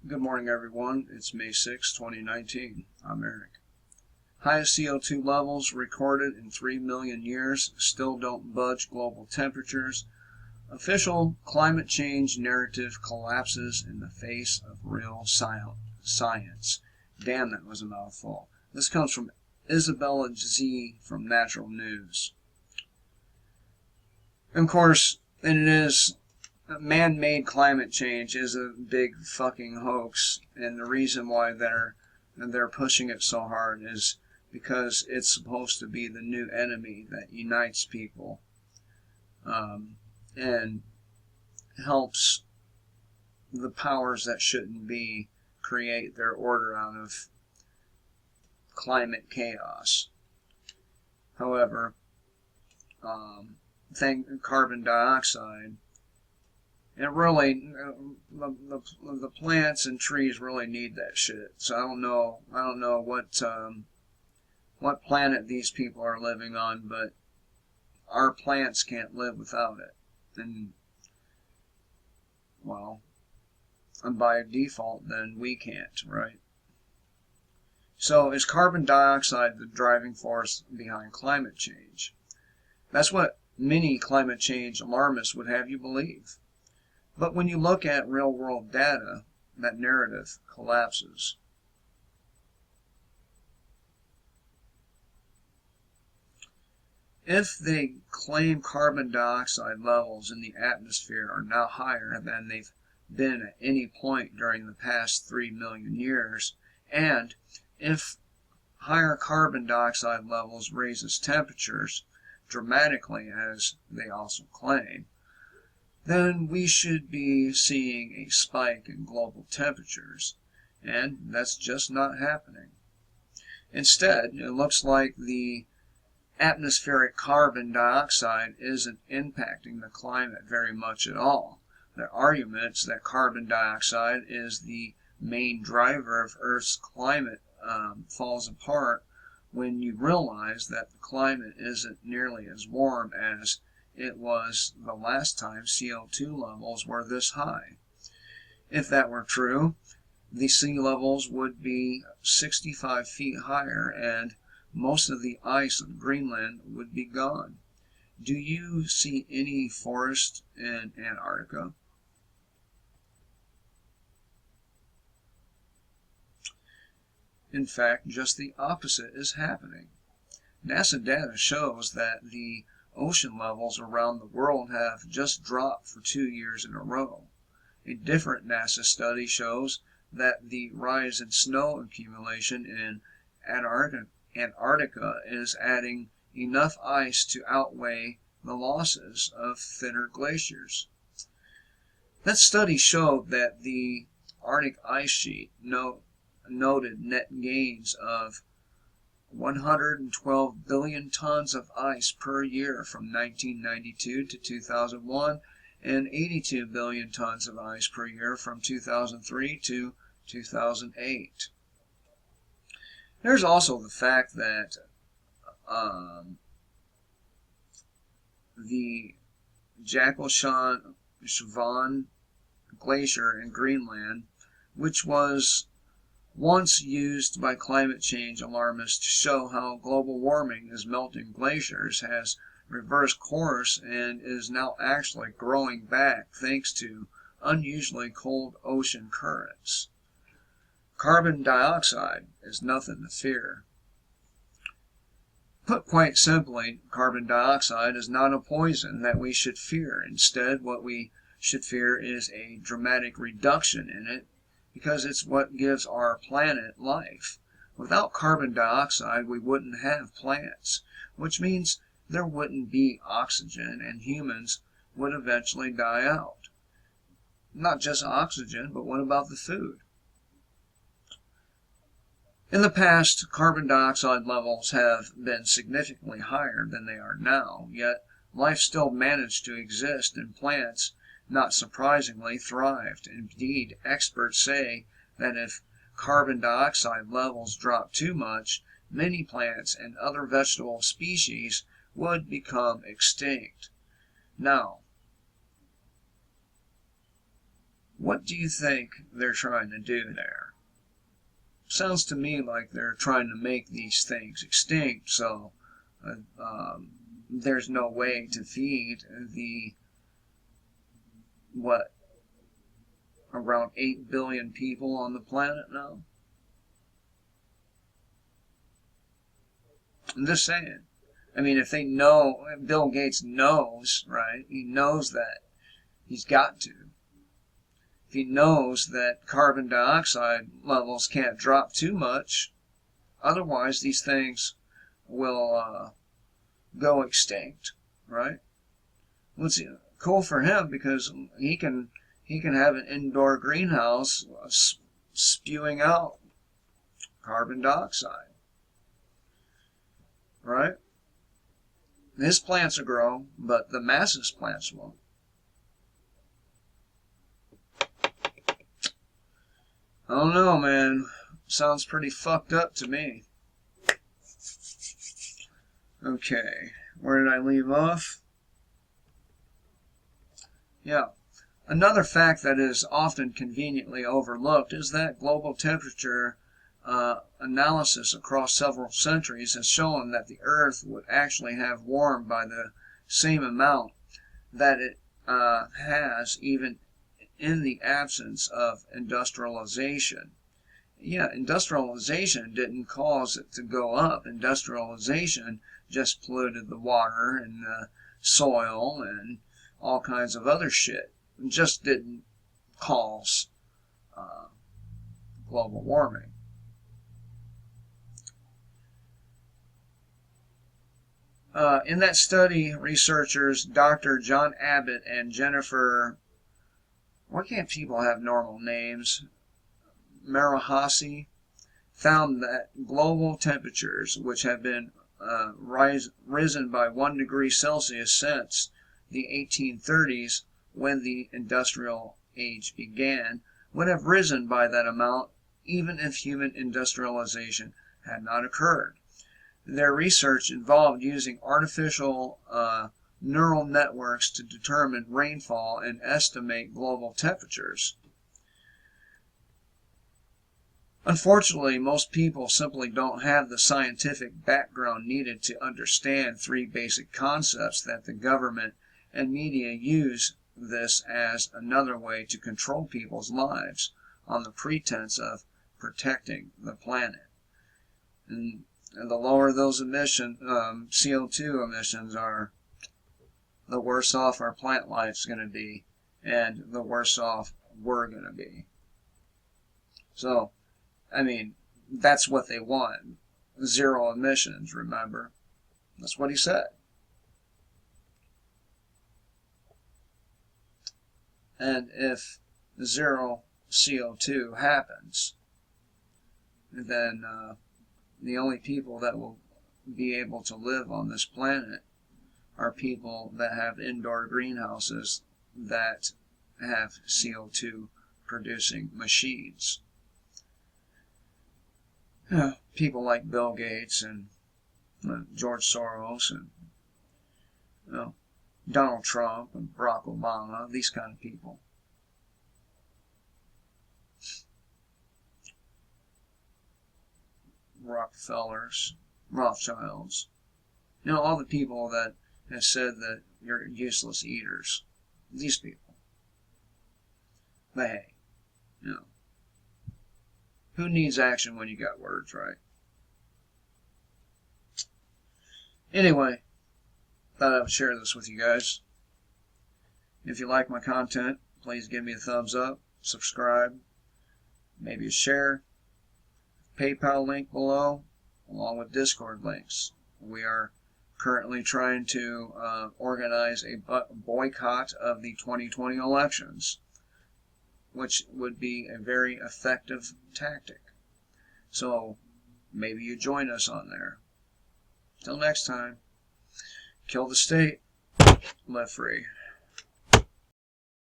Good morning, everyone. It's May 6, 2019. I'm Eric. Highest CO2 levels recorded in 3 million years still don't budge global temperatures. Official climate change narrative collapses in the face of real science. Damn, that was a mouthful. This comes from Isabella Z from Natural News. And of course, it is man-made climate change is a big fucking hoax, and the reason why they're pushing it so hard is because it's supposed to be the new enemy that unites people, and helps the powers that shouldn't be create their order out of climate chaos. However, carbon dioxide, it really, the plants and trees really need that shit. So I don't know what planet these people are living on, but our plants can't live without it. And, well, and by default, then we can't, right? So is carbon dioxide the driving force behind climate change? That's what many climate change alarmists would have you believe. But when you look at real-world data, that narrative collapses. If they claim carbon dioxide levels in the atmosphere are now higher than they've been at any point during the past 3 million years, and if higher carbon dioxide levels raises temperatures dramatically, as they also claim, then we should be seeing a spike in global temperatures, and that's just not happening. Instead, it looks like the atmospheric carbon dioxide isn't impacting the climate very much at all. The arguments that carbon dioxide is the main driver of Earth's climate falls apart when you realize that the climate isn't nearly as warm as it was the last time CO2 levels were this high. If that were true, the sea levels would be 65 feet higher and most of the ice of Greenland would be gone. Do you see any forest in Antarctica? In fact, just the opposite is happening. NASA data shows that the ocean levels around the world have just dropped for 2 years in a row. A different NASA study shows that the rise in snow accumulation in Antarctica is adding enough ice to outweigh the losses of thinner glaciers. That study showed that the Arctic ice sheet noted net gains of 112 billion tons of ice per year from 1992 to 2001 and 82 billion tons of ice per year from 2003 to 2008. There's also the fact that the Jackal-Schwan Glacier in Greenland, which was once used by climate change alarmists to show how global warming is melting glaciers, has reversed course and is now actually growing back thanks to unusually cold ocean currents. Carbon dioxide is nothing to fear. Put quite simply, carbon dioxide is not a poison that we should fear. Instead, what we should fear is a dramatic reduction in it, because it's what gives our planet life. Without carbon dioxide, we wouldn't have plants, which means there wouldn't be oxygen, and humans would eventually die out. Not just oxygen, but what about the food? In the past, carbon dioxide levels have been significantly higher than they are now, yet life still managed to exist, and plants, not surprisingly, thrived. Indeed, experts say that if carbon dioxide levels drop too much, many plants and other vegetable species would become extinct. Now, What do you think they're trying to do there? Sounds to me like they're trying to make these things extinct, so there's no way to feed the, what, around 8 billion people on the planet now? I'm just saying. I mean, if they know, Bill Gates knows, right? He knows that he's got to. If he knows that carbon dioxide levels can't drop too much, otherwise these things will go extinct, right? What's cool for him, because he can have an indoor greenhouse spewing out carbon dioxide, right? His plants will grow, but the masses plants won't. I don't know, man. Sounds pretty fucked up to me. Okay, where did I leave off? Yeah. Another fact that is often conveniently overlooked is that global temperature analysis across several centuries has shown that the Earth would actually have warmed by the same amount that it has, even in the absence of industrialization. Yeah, industrialization didn't cause it to go up. Industrialization just polluted the water and the soil and all kinds of other shit. It just didn't cause global warming. In that study, researchers Dr. John Abbott and Jennifer, why can't people have normal names? Marahasi, found that global temperatures, which have been risen by 1 degree Celsius since the 1830s, when the industrial age began, would have risen by that amount even if human industrialization had not occurred. Their research involved using artificial neural networks to determine rainfall and estimate global temperatures. Unfortunately, most people simply don't have the scientific background needed to understand three basic concepts that the government and media use this as another way to control people's lives on the pretense of protecting the planet. And the lower those CO2 emissions are, the worse off our plant life's going to be, and the worse off we're going to be. So, I mean, that's what they want. Zero emissions, remember? That's what he said. And if zero CO2 happens, then the only people that will be able to live on this planet are people that have indoor greenhouses that have CO2 producing machines. People like Bill Gates and George Soros and Donald Trump and Barack Obama, these kind of people. Rockefellers, Rothschilds, all the people that have said that you're useless eaters. These people. But hey, who needs action when you got words, right? Anyway, thought I would share this with you guys. If you like my content, please give me a thumbs up, subscribe, maybe a share. PayPal link below, along with Discord links. We are currently trying to organize a boycott of the 2020 elections, which would be a very effective tactic. So maybe you join us on there. Till next time, kill the state, live free.